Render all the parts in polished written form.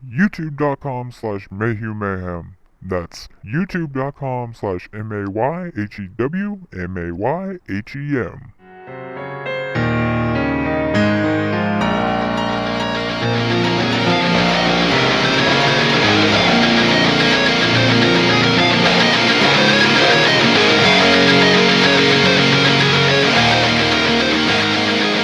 youtube.com/MayhewMayhem. That's youtube.com/MayhewMayhem.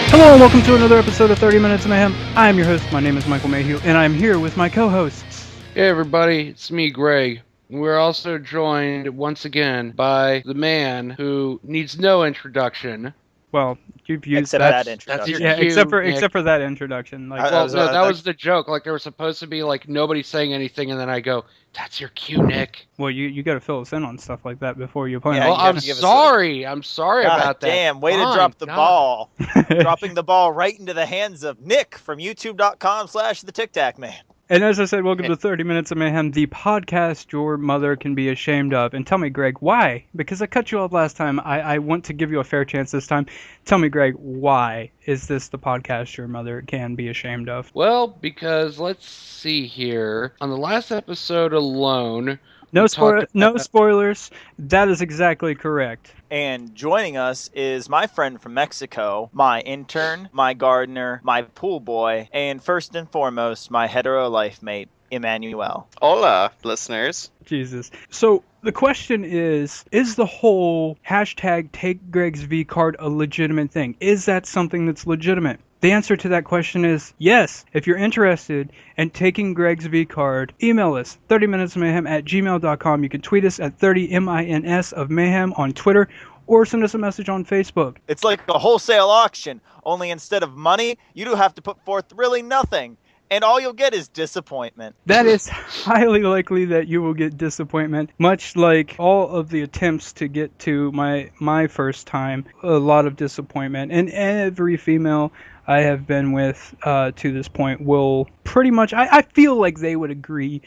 Hello and welcome to another episode of 30 Minutes of Mayhem. I am your host, my name is Michael Mayhew, and I'm here with my co-hosts. Hey everybody, it's me, Greg. We're also joined once again by the man who needs no introduction. Well, you've used except that introduction. That's your yeah, cue, except for that introduction. Like, well, no, that was the joke. Like there was supposed to be like nobody saying anything, and then I go, "That's your cue, Nick." well, you got to fill us in on stuff like that before you point. Yeah, Well, you have I'm to give us sorry. I'm sorry God about that. damn, way to Fine, drop the God. ball. Dropping the ball right into the hands of Nick from youtube.com/the Tic Tac Man. And as I said, welcome to 30 Minutes of Mayhem, the podcast your mother can be ashamed of. And tell me, Greg, why? Because I cut you off last time. I want to give you a fair chance this time. Tell me, Greg, why is this the podcast your mother can be ashamed of? Well, because let's see here. On the last episode alone, No spoilers. That is exactly correct. And joining us is my friend from Mexico, my intern, my gardener, my pool boy, and first and foremost, my hetero life mate, Emmanuel. Hola, listeners. Jesus. So the question is the whole hashtag take Greg's V card a legitimate thing? Is that something that's legitimate? The answer to that question is yes. If you're interested in taking Greg's V card, email us 30minutesofmayhem@gmail.com. You can tweet us at 30mins of mayhem on Twitter, or send us a message on Facebook. It's like a wholesale auction, only instead of money, you do have to put forth really nothing. And all you'll get is disappointment. That is highly likely that you will get disappointment, much like all of the attempts to get to my first time, a lot of disappointment. And every female I have been with to this point will pretty much, I feel like they would agree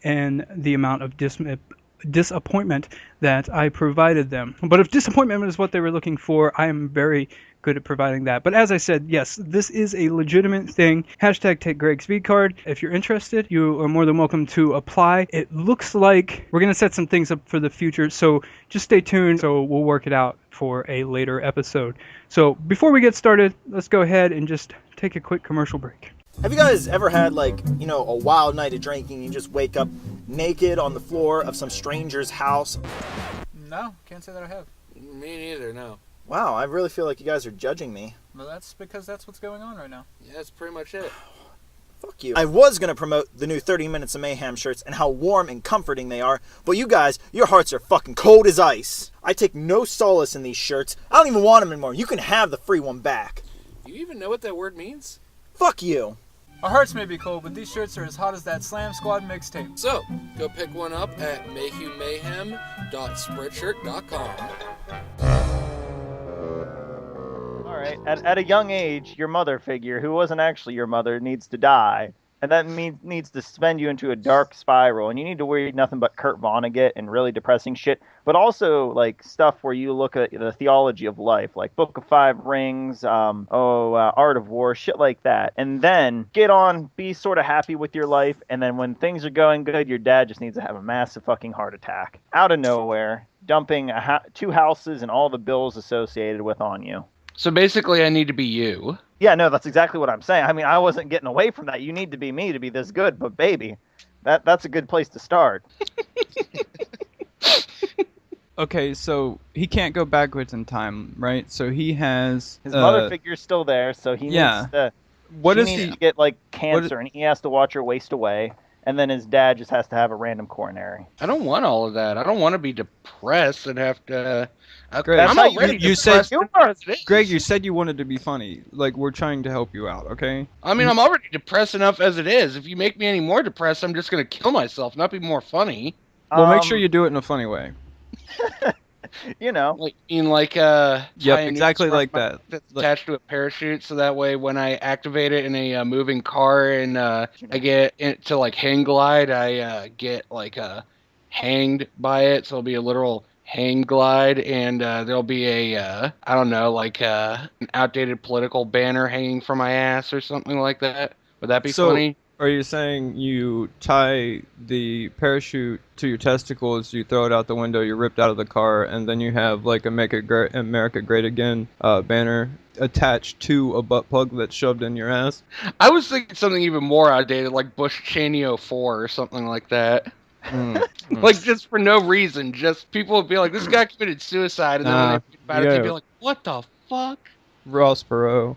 in the amount of disappointment that I provided them. But if disappointment is what they were looking for, I am very good at providing that. But as I said, yes, this is a legitimate thing. Hashtag take Greg's V card. If you're interested, you are more than welcome to apply. It looks like we're going to set some things up for the future, so just stay tuned. So we'll work it out for a later episode. So before we get started, let's go ahead and just take a quick commercial break. Have you guys ever had, like, a wild night of drinking and you just wake up naked on the floor of some stranger's house? No, can't say that I have. Me neither. No. Wow, I really feel like you guys are judging me. Well, that's because that's what's going on right now. Yeah, that's pretty much it. Fuck you. I was going to promote the new 30 Minutes of Mayhem shirts and how warm and comforting they are, but you guys, your hearts are fucking cold as ice. I take no solace in these shirts. I don't even want them anymore. You can have the free one back. Do you even know what that word means? Fuck you. Our hearts may be cold, but these shirts are as hot as that Slam Squad mixtape. So, go pick one up at MayhewMayhem.spreadshirt.com. Alright, at a young age, your mother figure, who wasn't actually your mother, needs to die. And that needs to spin you into a dark spiral. And you need to read nothing but Kurt Vonnegut and really depressing shit. But also, like, stuff where you look at the theology of life. Like Book of Five Rings, Art of War, shit like that. And then get on, be sort of happy with your life. And then when things are going good, your dad just needs to have a massive fucking heart attack. Out of nowhere, dumping two houses and all the bills associated with on you. So basically, I need to be you. Yeah, no, that's exactly what I'm saying. I mean, I wasn't getting away from that. You need to be me to be this good, but baby, that's a good place to start. Okay, so he can't go backwards in time, right? So he has his mother figure's still there, so he needs to. Needs to get like cancer, and he has to watch her waste away. And then his dad just has to have a random coronary. I don't want all of that. I don't want to be depressed and have to. Greg, I'm already you said, depressed. Greg, you said you wanted to be funny. Like, we're trying to help you out, okay? I mean, I'm already depressed enough as it is. If you make me any more depressed, I'm just going to kill myself, not be more funny. Well, make sure you do it in a funny way. Like Yep, exactly like that. That's attached to a parachute, so that way when I activate it in a moving car and I get to like hang glide, I get like hanged by it, so it'll be a literal hang glide, and there'll be a I don't know, like an outdated political banner hanging from my ass or something like that. Would that be funny? Are you saying you tie the parachute to your testicles, you throw it out the window, you're ripped out of the car, and then you have like a Make America Great Again banner attached to a butt plug that's shoved in your ass? I was thinking something even more outdated, like Bush Cheney 04 or something like that. Like, just for no reason. Just people would be like, this guy committed suicide, and then when they think about it, they'd be like, what the fuck? Ross Perot.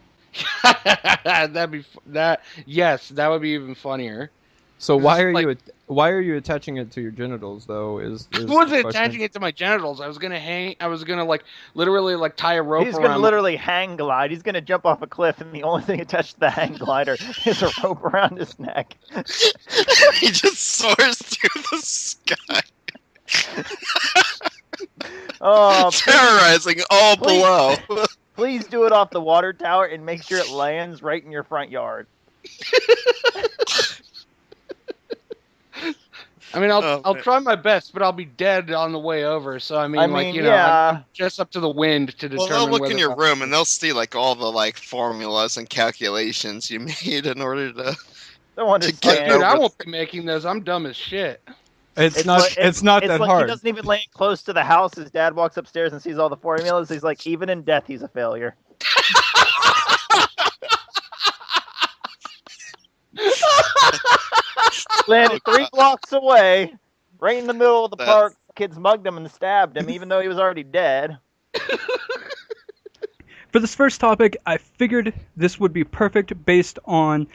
Yes, that would be even funnier. So why are you attaching it to your genitals though? I wasn't attaching it to my genitals. I was gonna like literally like tie a rope. He's gonna literally hang glide. He's gonna jump off a cliff, and the only thing attached to the hang glider is a rope around his neck. He just soars through the sky. Oh, terrorizing all below. Please do it off the water tower and make sure it lands right in your front yard. I mean, I'll try my best, but I'll be dead on the way over. So I'm just up to the wind to determine. Well, they'll look in your room and they'll see like all the like formulas and calculations you made in order to. Dude, I won't be making those. I'm dumb as shit. It's not that hard. He doesn't even land close to the house. His dad walks upstairs and sees all the formulas. He's like, even in death, he's a failure. Landed 3 blocks away, right in the middle of the park. Kids mugged him and stabbed him, even though he was already dead. For this first topic, I figured this would be perfect based on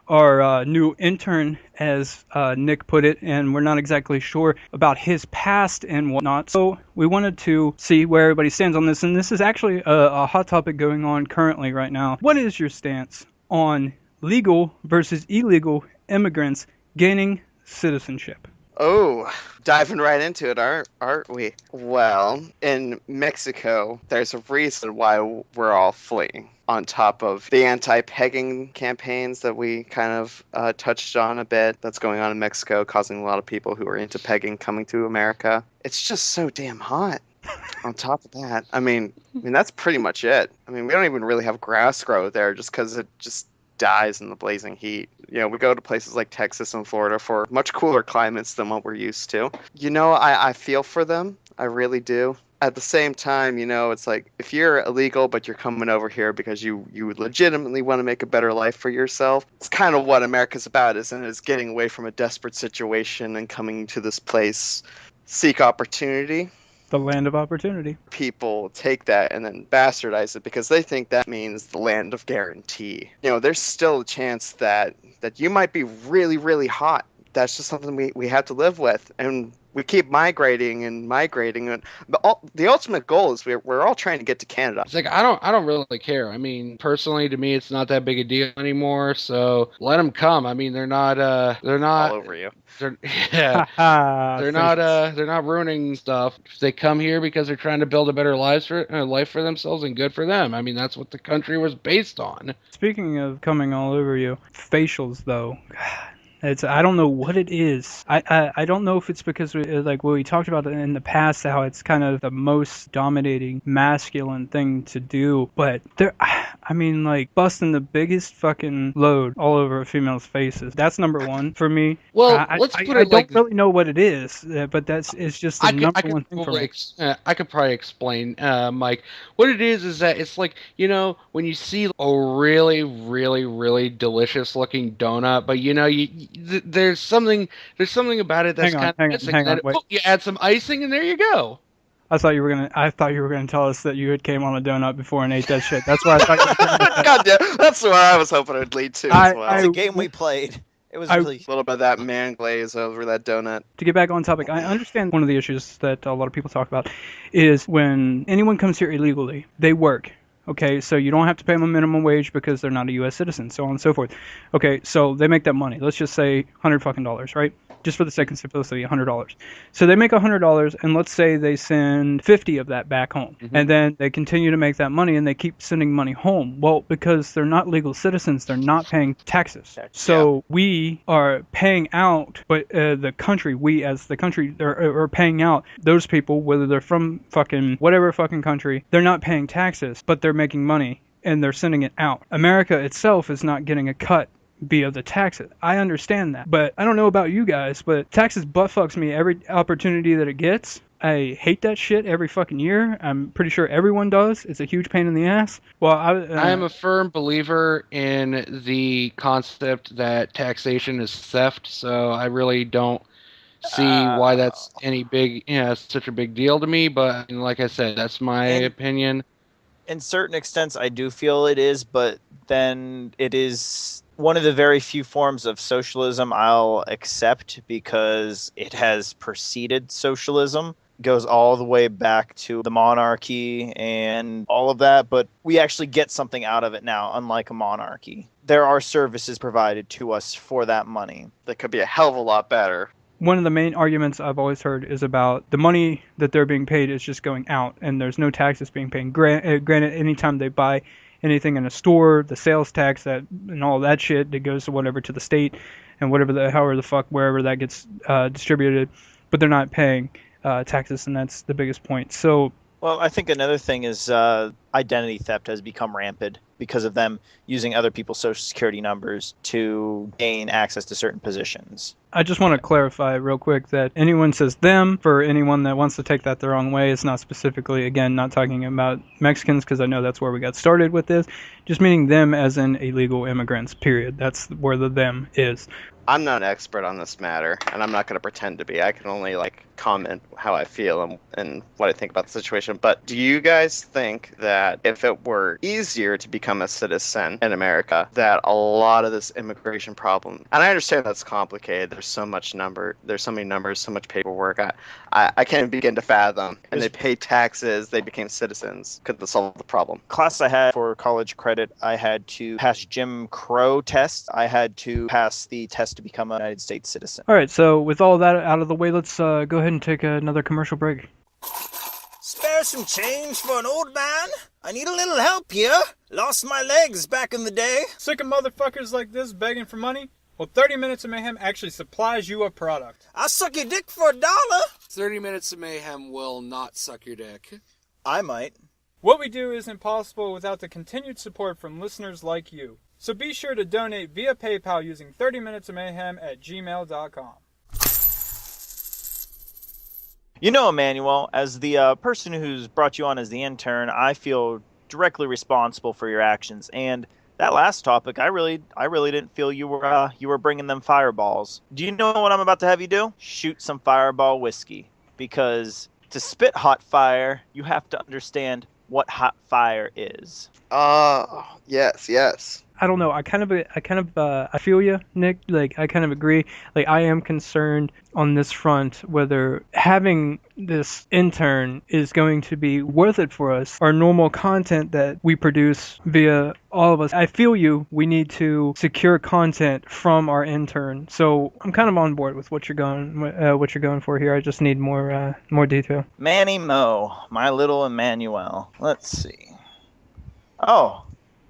our new intern, as Nick put it, and we're not exactly sure about his past and whatnot. So we wanted to see where everybody stands on this, and this is actually a hot topic going on currently right now. What is your stance on legal versus illegal immigrants gaining citizenship? Oh, diving right into it, aren't we? Well, in Mexico, there's a reason why we're all fleeing. On top of the anti-pegging campaigns that we kind of touched on a bit, that's going on in Mexico, causing a lot of people who are into pegging coming to America. It's just so damn hot. On top of that, I mean, that's pretty much it. I mean, we don't even really have grass grow there just because it just dies in the blazing heat. You know, we go to places like Texas and Florida for much cooler climates than what we're used to. You know, I feel for them. I really do. At the same time, you know, it's like if you're illegal but you're coming over here because you legitimately want to make a better life for yourself, it's kind of what America's about, isn't it? It's getting away from a desperate situation and coming to this place, seek opportunity. The land of opportunity. People take that and then bastardize it because they think that means the land of guarantee. You know, there's still a chance that you might be really, really hot. That's just something we have to live with. And we keep migrating. And the ultimate goal is we're all trying to get to Canada. It's like I don't really care. I mean, personally, to me, it's not that big a deal anymore. So let them come. I mean, they're not all over you. They're not ruining stuff. If they come here because they're trying to build a better life for themselves, and good for them. I mean, that's what the country was based on. Speaking of coming all over you, facials though. I don't know what it is. I don't know if it's because we talked about it in the past, how it's kind of the most dominating masculine thing to do. But busting the biggest fucking load all over a female's faces. That's number one for me. Well, let's put it I don't really know what it is, but it's just the number one thing for me. I could probably explain, Mike. What it is that it's like, you know, when you see a really, really, really delicious looking donut, but you know, there's something about it that's kind of missing. You add some icing and there you go. I thought you were gonna tell us that you had came on a donut before and ate that shit. That's what I thought you were gonna God damn, that's where I was hoping it would lead to as well. It's a game we played. It was really a little bit of that man glaze over that donut. To get back on topic, I understand one of the issues that a lot of people talk about is when anyone comes here illegally, they work. Okay, so you don't have to pay them a minimum wage because they're not a U.S. citizen, so on and so forth. Okay, so they make that money. Let's just say $100, right? Just for the sake of simplicity, $100. So they make $100, and let's say they send 50 of that back home, and then they continue to make that money, and they keep sending money home. Well, because they're not legal citizens, they're not paying taxes. So we are paying out, but we as the country are paying out those people, whether they're from fucking whatever fucking country, they're not paying taxes, but they're making money and they're sending it out. America itself is not getting a cut via the taxes. I understand that, but I don't know about you guys, but taxes butt fucks me every opportunity that it gets. I hate that shit every fucking year. I'm pretty sure everyone does. It's a huge pain in the ass. Well, I am a firm believer in the concept that taxation is theft, so I really don't see why that's such a big deal to me. But like I said, that's my opinion. In certain extents, I do feel it is, but then it is one of the very few forms of socialism I'll accept because it has preceded socialism. Goes all the way back to the monarchy and all of that, but we actually get something out of it now, unlike a monarchy. There are services provided to us for that money. That could be a hell of a lot better. One of the main arguments I've always heard is about the money that they're being paid is just going out, and there's no taxes being paid. Granted, anytime they buy anything in a store, the sales tax and all that shit that goes to whatever to the state and however the fuck wherever that gets distributed, but they're not paying taxes, and that's the biggest point. So, well, I think another thing is identity theft has become rampant because of them using other people's social security numbers to gain access to certain positions. I just want to clarify real quick that anyone says them, for anyone that wants to take that the wrong way, it's not specifically, again, not talking about Mexicans, because I know that's where we got started with this, just meaning them as in illegal immigrants, period. That's where the them is. I'm not an expert on this matter, and I'm not going to pretend to be. I can only comment how I feel and what I think about the situation. But do you guys think that if it were easier to become a citizen in America, that a lot of this immigration problem, and I understand that's complicated, there's so many numbers, so much paperwork, I can't even begin to fathom, and they paid taxes, they became citizens, could this solve the problem? Class I had for college credit, I had to pass Jim Crow test. I had to pass the test to become a United States citizen. All right, so with all that out of the way, let's go ahead and take another commercial break. Spare some change for an old man? I need a little help here. Lost my legs back in the day. Sick of motherfuckers like this begging for money? Well, 30 Minutes of Mayhem actually supplies you a product. I'll suck your dick for $1. 30 Minutes of Mayhem will not suck your dick. I might. What we do isn't possible without the continued support from listeners like you. So be sure to donate via PayPal using 30minutesofmayhem@gmail.com. You know, Emmanuel, as the person who's brought you on as the intern, I feel directly responsible for your actions. And that last topic, I really didn't feel you were bringing them fireballs. Do you know what I'm about to have you do? Shoot some fireball whiskey. Because to spit hot fire, you have to understand what hot fire is. Yes. I don't know. I feel you, Nick. I kind of agree. I am concerned on this front whether having this intern is going to be worth it for us. Our normal content that we produce via all of us. I feel you. We need to secure content from our intern. So I'm kind of on board with what you're going for here. I just need more detail. Manny Mo, my little Emmanuel. Let's see. Oh.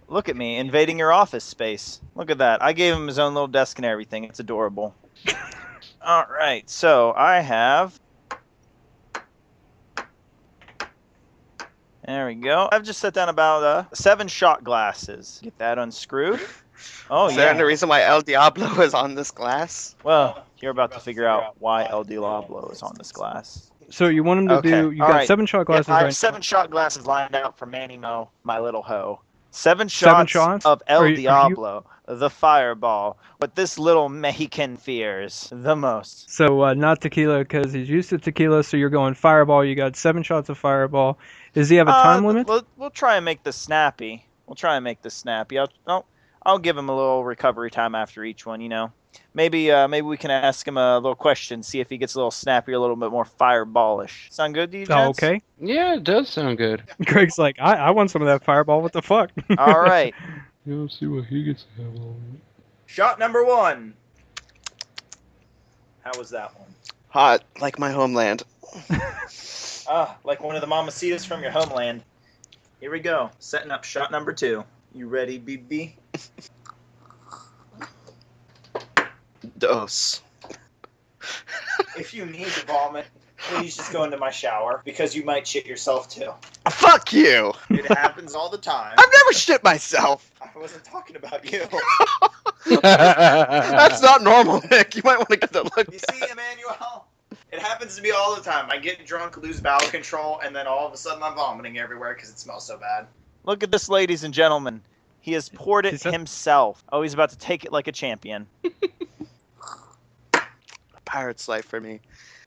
Look at me, invading your office space. Look at that. I gave him his own little desk and everything. It's adorable. All right, so I have... There we go. I've just set down about 7 shot glasses. Get that unscrewed. Oh, Is there any reason why El Diablo is on this glass? Well, you're about to figure out why El Diablo is on this glass. So you want him to do... You got 7 shot glasses I have right 7 shot glasses lined out for Manny Mo, my little hoe. 7 shots of El Diablo, the fireball, what this little Mexican fears the most. So not tequila because he's used to tequila, so you're going fireball. You got 7 shots of fireball. Does he have a time limit? We'll try and make this snappy. I'll give him a little recovery time after each one, you know. Maybe we can ask him a little question, see if he gets a little snappy, a little bit more fireballish. Sound good to you, gents? Okay. Yeah, it does sound good. Greg's like, I want some of that fireball. What the fuck? All right. Yeah, let's see what he gets to have on. Shot number 1. How was that one? Hot, like my homeland. Like one of the mamacitas from your homeland. Here we go. Setting up shot number 2. You ready, BB? Dose. If you need to vomit, please just go into my shower, because you might shit yourself too. Fuck you! It happens all the time. I've never shit myself! I I wasn't talking about you. That's not normal, Nick. You might want to get that looked You at. see, Emmanuel? It happens to me all the time. I get drunk, lose bowel control, and then all of a sudden I'm vomiting everywhere because it smells so bad. Look at this, ladies and gentlemen. He has poured it himself. Oh, he's about to take it like a champion. Pirate's life for me.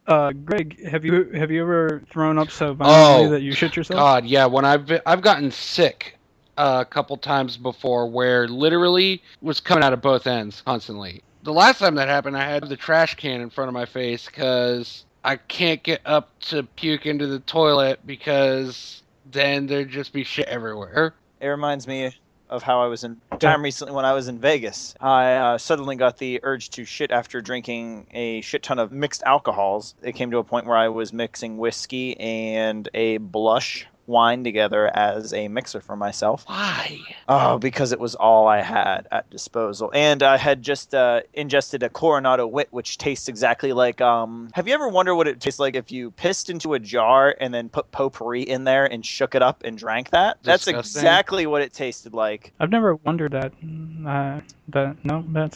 Greg, have you ever thrown up so violently that you shit yourself? God, yeah. When I've gotten sick a couple times before, where literally was coming out of both ends constantly. The last time that happened, I had the trash can in front of my face because I can't get up to puke into the toilet because then there'd just be shit everywhere. It reminds me of how I was in time recently when I was in Vegas. I suddenly got the urge to shit after drinking a shit ton of mixed alcohols. It came to a point where I was mixing whiskey and a blush wine together as a mixer for myself. Why? Oh, because it was all I had at disposal. And I had just ingested a Coronado Wit, which tastes exactly like... have you ever wondered what it tastes like if you pissed into a jar and then put potpourri in there and shook it up and drank that? That's Disgusting. exactly what it tasted like. I've never wondered that.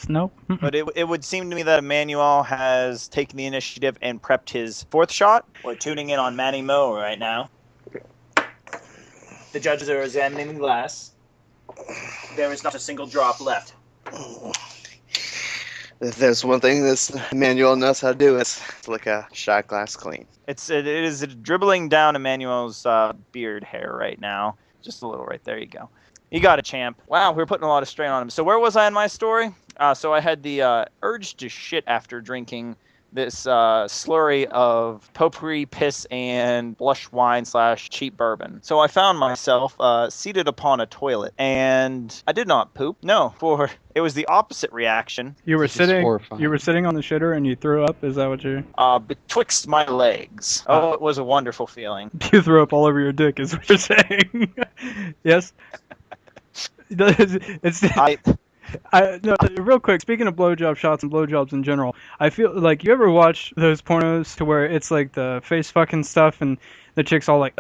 Nope. But it would seem to me that Emmanuel has taken the initiative and prepped his fourth shot. We're tuning in on Manny Mo right now. The judges are examining the glass. There is not a single drop left. If there's one thing this Emmanuel knows how to do, it's lick a shot glass clean. It is dribbling down Emmanuel's beard hair right now. Just a little right there. You go. You got it, champ. Wow, we're putting a lot of strain on him. So where was I in my story? So I had the urge to shit after drinking this slurry of potpourri, piss, and blush wine / cheap bourbon. So I found myself seated upon a toilet, and I did not poop. No, for it was the opposite reaction. You were This is sitting horrifying. on the shitter and you threw up. Is that what you? Betwixt my legs. Oh, it was a wonderful feeling. You threw up all over your dick. Is what you're saying? Yes. No, real quick, speaking of blowjob shots and blowjobs in general, I feel like you ever watch those pornos to where it's like the face fucking stuff and the chick's all like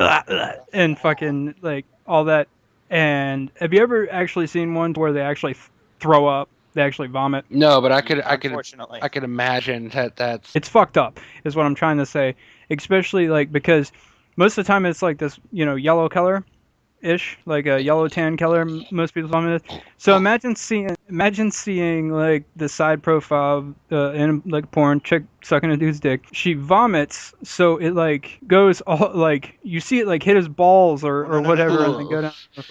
and fucking like all that, and have you ever actually seen one where they actually throw up, they actually vomit? No, but I could imagine that's... It's fucked up, is what I'm trying to say, especially like because most of the time it's like this, yellow color. Ish, like a yellow tan color, most people vomit. So imagine seeing like the side profile in like porn chick sucking a dude's dick. She vomits, so it like goes all like you see it like hit his balls or whatever, and then go down the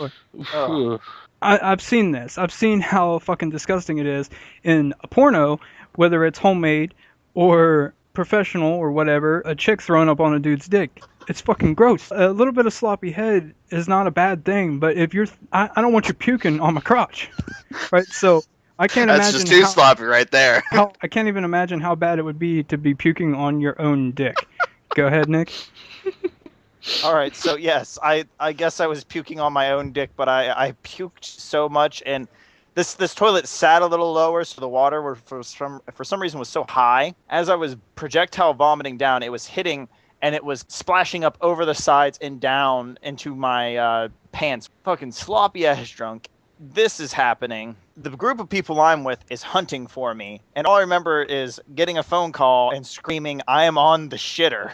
floor. I've seen this. I've seen how fucking disgusting it is in a porno, whether it's homemade or professional or whatever. A chick throwing up on a dude's dick. It's fucking gross. A little bit of sloppy head is not a bad thing, but if you're, I don't want you puking on my crotch, right? So I can't imagine. That's just too sloppy right there. I can't even imagine how bad it would be to be puking on your own dick. Go ahead, Nick. All right, so yes, I guess I was puking on my own dick, but I puked so much, and this toilet sat a little lower, so the water for some reason was so high. As I was projectile vomiting down, it was hitting. And it was splashing up over the sides and down into my pants. Fucking sloppy ass drunk. This is happening. The group of people I'm with is hunting for me. And all I remember is getting a phone call and screaming, "I am on the shitter."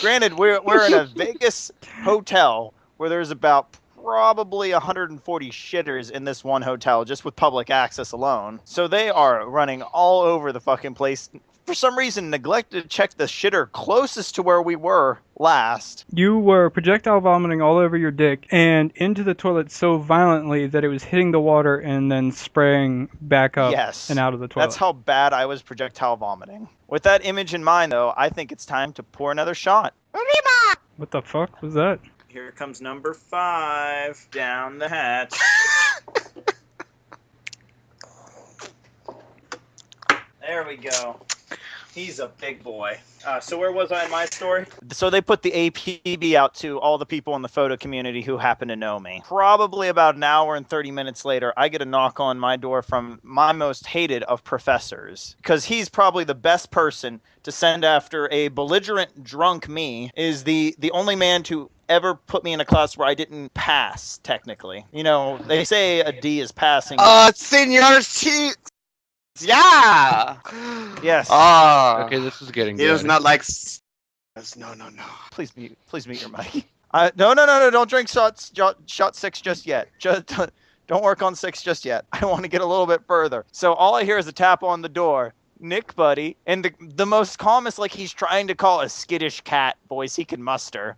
Granted, we're in a Vegas hotel where there's about probably 140 shitters in this one hotel, just with public access alone. So they are running all over the fucking place. For some reason, neglected to check the shitter closest to where we were last. You were projectile vomiting all over your dick and into the toilet so violently that it was hitting the water and then spraying back up and out of the toilet. That's how bad I was projectile vomiting. With that image in mind, though, I think it's time to pour another shot. What the fuck was that? Here comes number 5 down the hatch. There we go. He's a big boy. So where was I in my story? So they put the APB out to all the people in the photo community who happen to know me. Probably about an hour and 30 minutes later, I get a knock on my door from my most hated of professors. Because he's probably the best person to send after a belligerent drunk me, is the only man to ever put me in a class where I didn't pass, technically. You know, they say a D is passing. Senor T. Yeah. Yes. Okay, this is getting He good. does not like. No. Please mute your mic. No, don't drink shot 6 just yet. Just don't work on 6 just yet. I want to get a little bit further. So all I hear is a tap on the door. Nick, buddy, and the most calmest, like he's trying to call a skittish cat voice he can muster.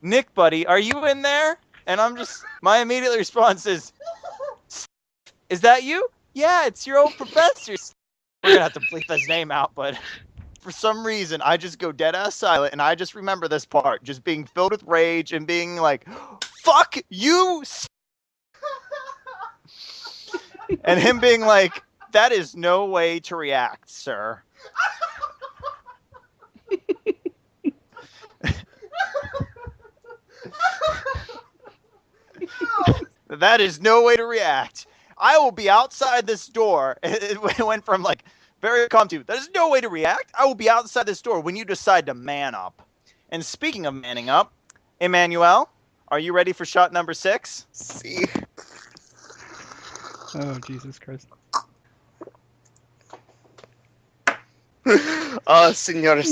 Nick, buddy, are you in there? And my immediate response is that you? Yeah, it's your old professor. We're gonna have to bleep his name out, but for some reason, I just go dead ass silent, and I just remember this part, just being filled with rage and being like, "Fuck you!" And him being like, "That is no way to react, sir." That is no way to react. I will be outside this door. It went from like very calm to, that is no way to react. I will be outside this door when you decide to man up. And speaking of manning up, Emmanuel, are you ready for shot number 6? See. Oh, Jesus Christ. Oh, Senor.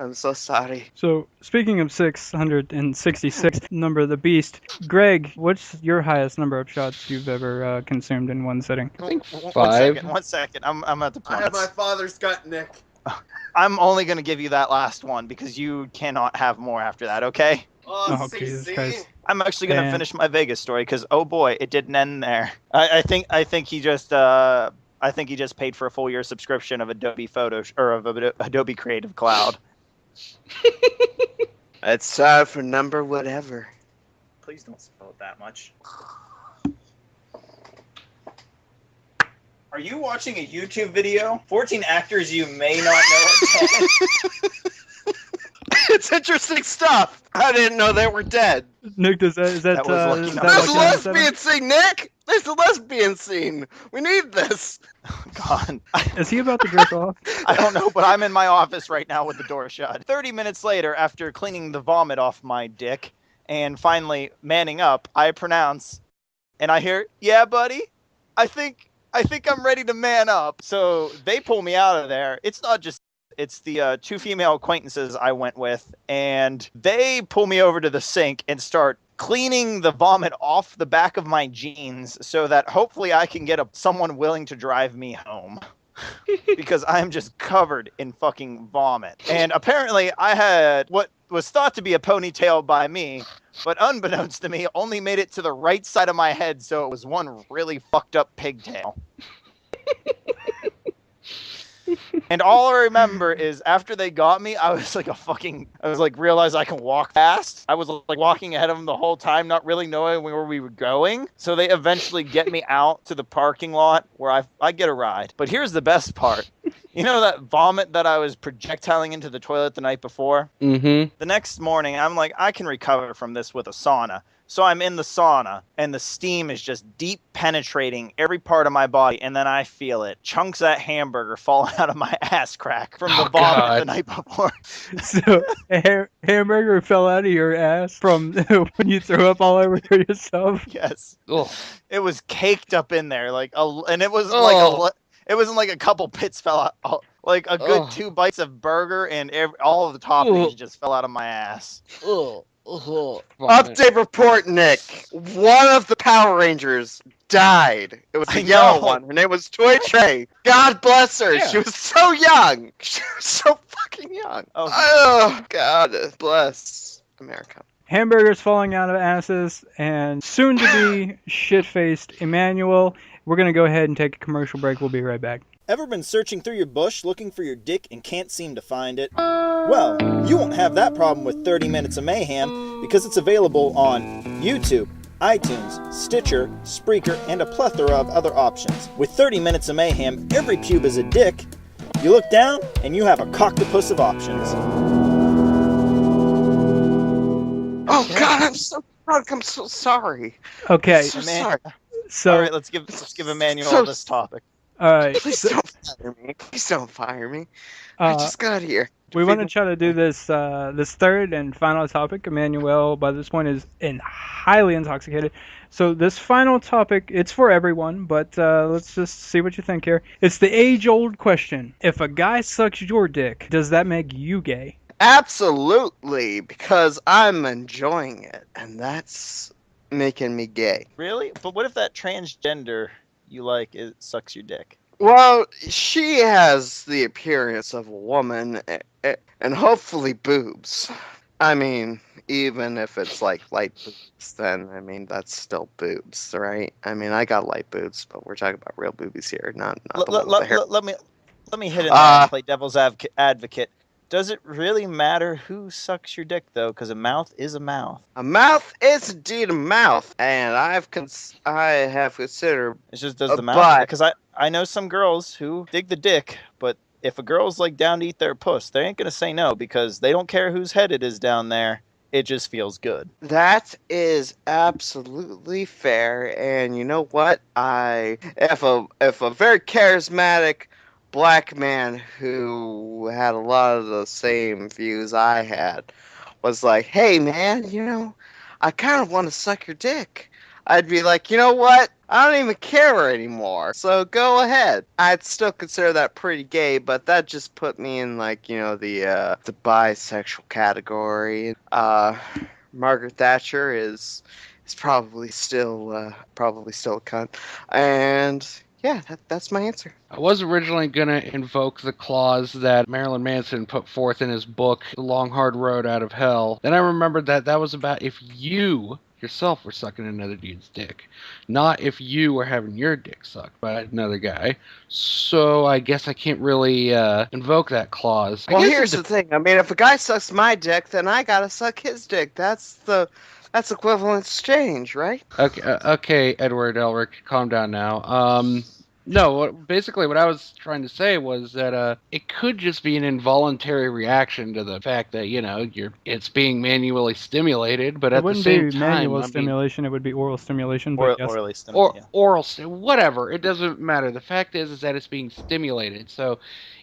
I'm so sorry. So, speaking of 666, number of the beast, Greg, what's your highest number of shots you've ever consumed in one sitting? I think 5. One second. I'm at the I have my father's gut, Nick. I'm only going to give you that last one because you cannot have more after that, okay? Oh, Jesus Christ. I'm actually going to finish my Vegas story because, oh boy, it didn't end there. I think he just paid for a full year subscription of Adobe Adobe Creative Cloud. It's time for number whatever. Please don't spell it that much. Are you watching a YouTube video? 14 actors you may not know. It's interesting stuff. I didn't know they were dead. Nick, is that That was lucky number There's a Lucky Number lesbian scene, Nick. There's a lesbian scene. We need this. God. 7? Is he about to jerk off? I don't know, but I'm in my office right now with the door shut. 30 minutes later, after cleaning the vomit off my dick and finally manning up, I pronounce, and I hear, "Yeah, buddy, I think I'm ready to man up." So they pull me out of there. It's not just, it's the 2 female acquaintances I went with, and they pull me over to the sink and start cleaning the vomit off the back of my jeans so that hopefully I can get someone willing to drive me home. Because I'm just covered in fucking vomit. And apparently I had what was thought to be a ponytail by me, but unbeknownst to me, only made it to the right side of my head, so it was one really fucked up pigtail. And all I remember is after they got me, I was like realized I can walk fast. I was like walking ahead of them the whole time, not really knowing where we were going. So they eventually get me out to the parking lot where I get a ride. But here's the best part. You know that vomit that I was projectiling into the toilet the night before? Mm-hmm. The next morning, I'm like, I can recover from this with a sauna. So I'm in the sauna, and the steam is just deep penetrating every part of my body, and then I feel it. Chunks of that hamburger falling out of my ass crack from the vomit the night before. So, a hamburger fell out of your ass from when you threw up all over yourself? Yes. Ugh. It was caked up in there, and it wasn't like it wasn't like a couple bits fell out. Like a good 2 bites of burger, and all of the toppings just fell out of my ass. Ugh. Update report, Nick. One of the Power Rangers died. It was a yellow one. Her name was Toy Trey. God bless her. Yeah. She was so young. She was so fucking young. Oh, God bless America. Hamburgers falling out of asses, and soon-to-be shit-faced Emmanuel. We're going to go ahead and take a commercial break. We'll be right back. Ever been searching through your bush looking for your dick and can't seem to find it? Well, you won't have that problem with 30 Minutes of Mayhem because it's available on YouTube, iTunes, Stitcher, Spreaker, and a plethora of other options. With 30 Minutes of Mayhem, every pube is a dick. You look down, and you have a cocktopus of options. Oh God, I'm so drunk. I'm so sorry. Okay. So sorry. So all right, let's give Emmanuel this topic. All right. Please don't fire me. Please don't fire me. I just got here. We want to try to do this this third and final topic. Emmanuel, by this point, is highly intoxicated. So this final topic, it's for everyone, but let's just see what you think here. It's the age-old question. If a guy sucks your dick, does that make you gay? Absolutely, because I'm enjoying it, and that's making me gay. Really? But what if that transgender you like sucks your dick? Well, she has the appearance of a woman, and hopefully boobs. I mean, even if it's like light boobs, then I mean that's still boobs, right? I mean, I got light boobs, but we're talking about real boobies here, not the one with the hair. Let me hit in there and play devil's advocate. Does it really matter who sucks your dick, though? Because a mouth is a mouth. A mouth is indeed a mouth, and I have considered. It just does the mouth. Because I know some girls who dig the dick, but if a girl's like down to eat their puss, they ain't gonna say no because they don't care whose head it is down there. It just feels good. That is absolutely fair, and you know what? If a very charismatic black man who had a lot of the same views I had was like, hey man, you know, I kind of want to suck your dick, I'd be like, you know what? I don't even care anymore, so go ahead. I'd still consider that pretty gay, but that just put me in like, you know, the bisexual category. Margaret Thatcher is probably still a cunt, and yeah, that's my answer. I was originally going to invoke the clause that Marilyn Manson put forth in his book, The Long Hard Road Out of Hell. Then I remembered that was about if you yourself were sucking another dude's dick, not if you were having your dick sucked by another guy. So I guess I can't really invoke that clause. Well, here's the thing. I mean, if a guy sucks my dick, then I gotta suck his dick. That's equivalent exchange, right? Okay, Edward Elric, calm down now. No, basically what I was trying to say was that it could just be an involuntary reaction to the fact that, you know, it's being manually stimulated, but at the same time... It wouldn't be manual stimulation, it would be oral stimulation. Orally stimulation. Oral, whatever, it doesn't matter. The fact is that it's being stimulated, so...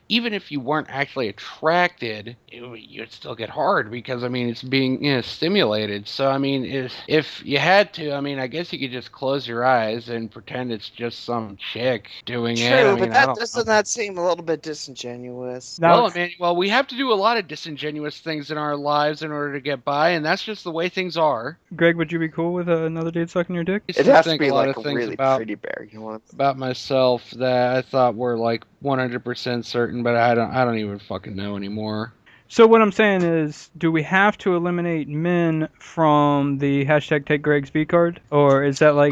Even if you weren't actually attracted, you'd still get hard because, I mean, it's being, you know, stimulated. So, I mean, if you had to, I mean, I guess you could just close your eyes and pretend it's just some chick doing it. True, I mean, but doesn't that seem a little bit disingenuous? Well, we have to do a lot of disingenuous things in our lives in order to get by, and that's just the way things are. Greg, would you be cool with another dude sucking your dick? It has to be like a really pretty bear. You know about myself that I thought were like 100% certain, but I don't even fucking know anymore. So what I'm saying is, do we have to eliminate men from the hashtag Take Greg's B card, or is that like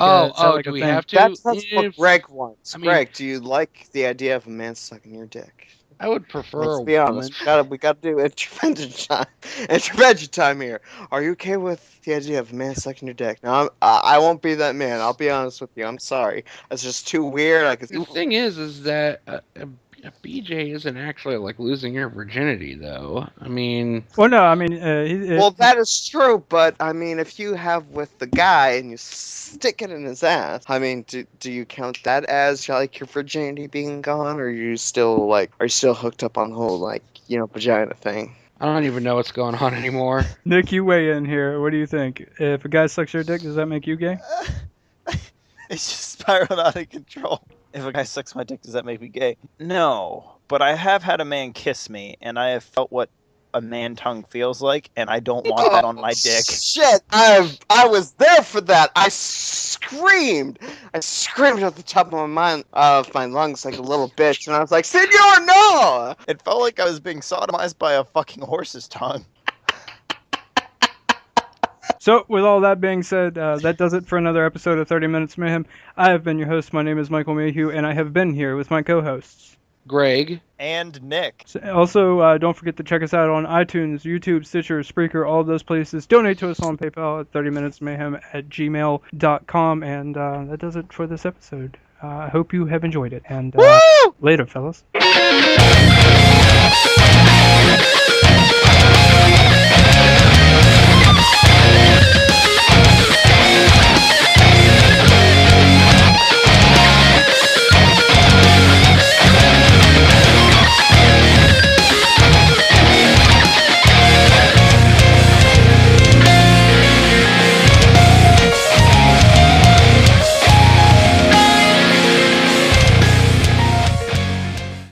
do we have to? That's what Greg wants. Greg, do you like the idea of a man sucking your dick? I would prefer. Let's be honest. We got to do intervention time. Intervention time here. Are you okay with the idea of a man sucking your dick? Now, I won't be that man. I'll be honest with you. I'm sorry. That's just too weird. The thing is that a BJ isn't actually like losing your virginity, though. I mean. Well, no. I mean. Well, that is true, but I mean, if you have with the guy and you stick it in his ass, I mean, do you count that as like your virginity being gone, or are you still hooked up on the whole like, you know, vagina thing? I don't even know what's going on anymore. Nick, you weigh in here. What do you think? If a guy sucks your dick, does that make you gay? It's just spiraled out of control. If a guy sucks my dick, does that make me gay? No, but I have had a man kiss me, and I have felt what a man tongue feels like, and I don't want that on my dick. Shit, I was there for that. I screamed at the top of my lungs like a little bitch, and I was like, "Senor, no!" It felt like I was being sodomized by a fucking horse's tongue. So, with all that being said, that does it for another episode of 30 Minutes of Mayhem. I have been your host. My name is Michael Mayhew, and I have been here with my co-hosts. Greg, and Nick. Also, don't forget to check us out on iTunes, YouTube, Stitcher, Spreaker, all of those places. Donate to us on PayPal at 30minutesmayhem@gmail.com. And that does it for this episode. I hope you have enjoyed it. And later, fellas.